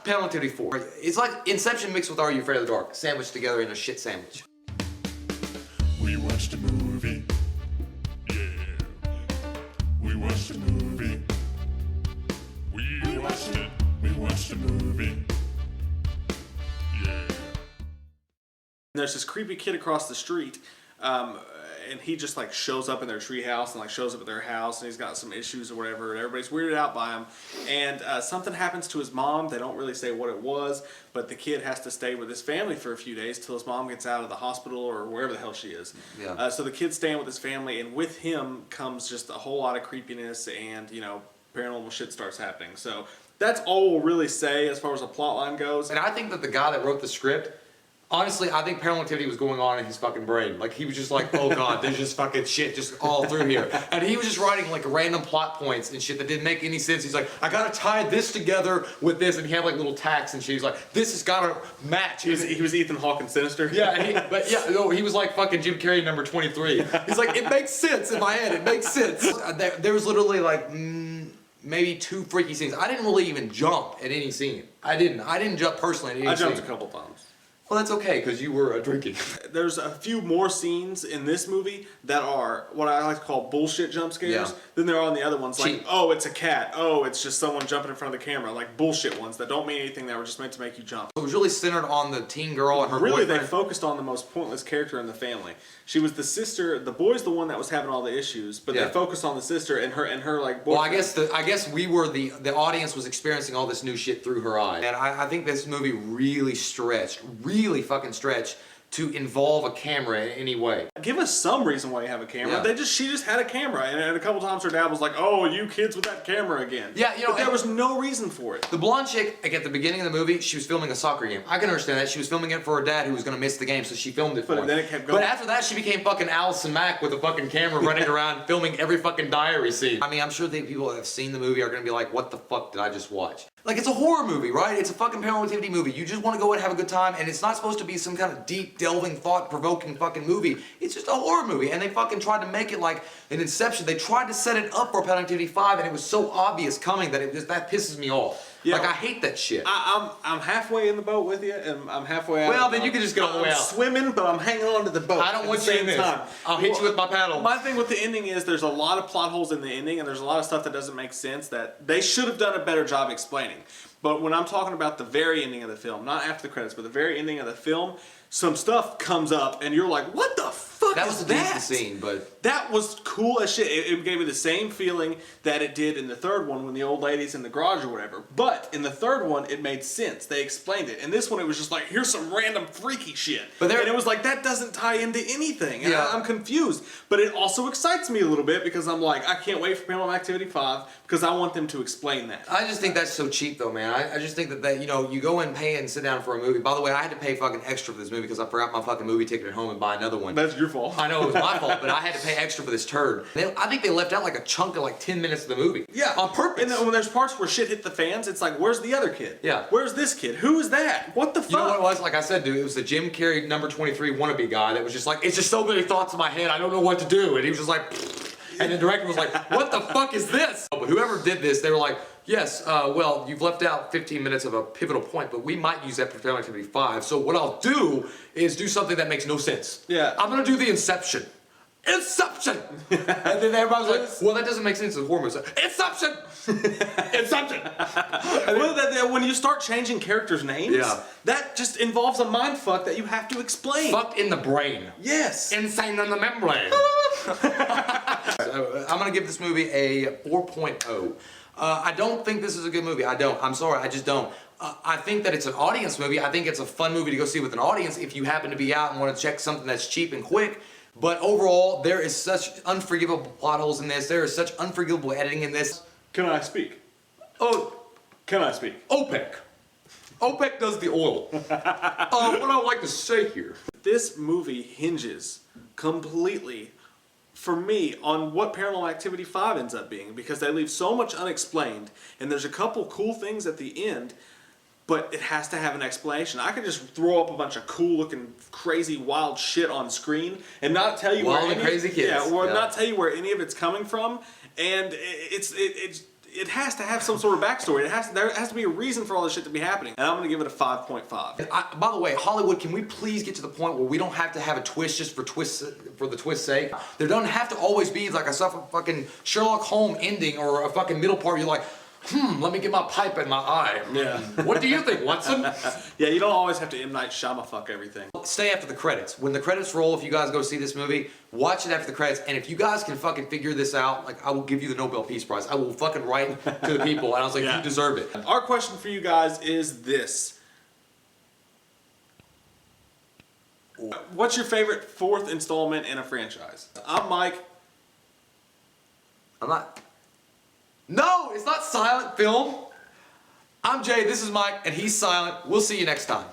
Paranormal Activity 4. It's like Inception mixed with Are You Afraid of the Dark, sandwiched together in a shit sandwich. We watched a movie. Yeah. We watched a movie. We watched it. We watched a movie. Yeah. There's this creepy kid across the street, and he just like shows up in their treehouse and like shows up at their house, and he's got some issues or whatever, and everybody's weirded out by him. And something happens to his mom. They don't really say what it was, but the kid has to stay with his family for a few days till his mom gets out of the hospital or wherever the hell she is. Yeah. So the kid's staying with his family, and with him comes just a whole lot of creepiness, and you know, paranormal shit starts happening. So that's all we'll really say as far as the plot line goes. And I think that the guy that wrote the script, honestly, I think Paranormal Activity was going on in his fucking brain. Like, he was just like, oh god, there's just fucking shit just all through here. And he was just writing like random plot points and shit that didn't make any sense. He's like, I gotta tie this together with this, and he had like little tacks and shit. He's like, this has gotta match. He was Ethan Hawke in Sinister. Yeah, but yeah, no, he was like fucking Jim Carrey number 23. He's like, it makes sense in my head, it makes sense. There was literally like, maybe 2 freaky scenes. I didn't really even jump at any scene. I didn't jump personally at any scene. I jumped a couple times. Well, that's okay, because you were drinking. There's a few more scenes in this movie that are what I like to call bullshit jump scares than there are in the other ones. Like, oh, it's a cat. Oh, it's just someone jumping in front of the camera. Like bullshit ones that don't mean anything, that were just meant to make you jump. It was really centered on the teen girl and her boyfriend. They focused on the most pointless character in the family. She was the sister. The boy's the one that was having all the issues, but they focused on the sister and her like boyfriend. Well, I guess we were the audience was experiencing all this new shit through her eyes. And I think this movie really really fucking stretched to involve a camera in any way. Give us some reason why you have a camera. Yeah. She just had a camera, and a couple times her dad was like, "Oh, you kids with that camera again." Yeah, you know, but there was no reason for it. The blonde chick, like at the beginning of the movie, she was filming a soccer game. I can understand that. She was filming it for her dad who was going to miss the game, so she filmed it for him. But then it kept going. But after that, she became fucking Allison Mack with a fucking camera running around filming every fucking diary scene. I mean, I'm sure the people that have seen the movie are going to be like, what the fuck did I just watch? Like, it's a horror movie, right? It's a fucking Paranormal Activity movie. You just want to go and have a good time, and it's not supposed to be some kind of deep, delving, thought-provoking fucking movie. It's just a horror movie, and they fucking tried to make it like an Inception. They tried to set it up for Paranormal Activity 5, and it was so obvious coming that that pisses me off. Yeah. Like, I hate that shit. I'm halfway in the boat with you, and I'm halfway out. Well, then you can just go all the way out. I'm swimming, but I'm hanging on to the boat. I don't want you in this. I'll hit you with my paddle. My thing with the ending is there's a lot of plot holes in the ending, and there's a lot of stuff that doesn't make sense that they should have done a better job explaining. But when I'm talking about the very ending of the film, not after the credits, but the very ending of the film, some stuff comes up, and you're like, what the fuck is that? That was a decent scene, but... That was cool as shit. It gave me the same feeling that it did in the third one when the old lady's in the garage or whatever. But in the third one, it made sense. They explained it. And this one, it was just like, here's some random freaky shit. And it was like, that doesn't tie into anything. And I'm confused. But it also excites me a little bit because I'm like, I can't wait for Paranormal Activity 5 because I want them to explain that. I just think that's so cheap though, man. I just think that, you know, you go and pay and sit down for a movie. By the way, I had to pay fucking extra for this movie because I forgot my fucking movie ticket at home and buy another one. That's your fault. I know, it was my fault, but I had to pay extra for this turd. I think they left out like a chunk of like 10 minutes of the movie. Yeah. On purpose. And then when there's parts where shit hit the fans, it's like, where's the other kid? Yeah. Where's this kid? Who is that? What the fuck? You know what it was? Like I said, dude, it was the Jim Carrey number 23 wannabe guy that was just like, it's just so many thoughts in my head, I don't know what to do. And he was just like, and the director was like, what the fuck is this? But whoever did this, they were like, yes, well, you've left out 15 minutes of a pivotal point, but we might use that for Paranormal Activity 5. So what I'll do is do something that makes no sense. Yeah. I'm gonna do the Inception. Inception! And then everybody was like, well, that doesn't make sense. It's a horror movie. Inception! Inception! Well, when you start changing characters' names, that just involves a mind fuck that you have to explain. Fucked in the brain. Yes. Insane on the membrane. I'm gonna give this movie a 4.0. I don't think this is a good movie. I don't. I'm sorry, I just don't. I think that it's an audience movie. I think it's a fun movie to go see with an audience if you happen to be out and want to check something that's cheap and quick. But overall, there is such unforgivable plot holes in this. There is such unforgivable editing in this. Can I speak? Oh. Can I speak? OPEC. OPEC does the oil. What I would like to say here. This movie hinges completely, for me, on what Paranormal Activity 5 ends up being, because they leave so much unexplained, and there's a couple cool things at the end, but it has to have an explanation. I could just throw up a bunch of cool looking, crazy, wild shit on screen and not tell you where not tell you where any of it's coming from, and it has to have some sort of backstory. There has to be a reason for all this shit to be happening. And I'm gonna give it a 5.5. By the way, Hollywood, can we please get to the point where we don't have to have a twist just for the twist's sake? There doesn't have to always be like a fucking Sherlock Holmes ending or a fucking middle part. You're like, let me get my pipe in my eye. Yeah. What do you think, Watson? Yeah, you don't always have to M. Night Shyamalan everything. Stay after the credits. When the credits roll, if you guys go see this movie, watch it after the credits. And if you guys can fucking figure this out, like, I will give you the Nobel Peace Prize. I will fucking write to the people. And I was like, Yeah. you deserve it. Our question for you guys is this. What's your favorite fourth installment in a franchise? I'm Mike. I'm not. No, it's not silent film. I'm Jay, this is Mike, and he's silent. We'll see you next time.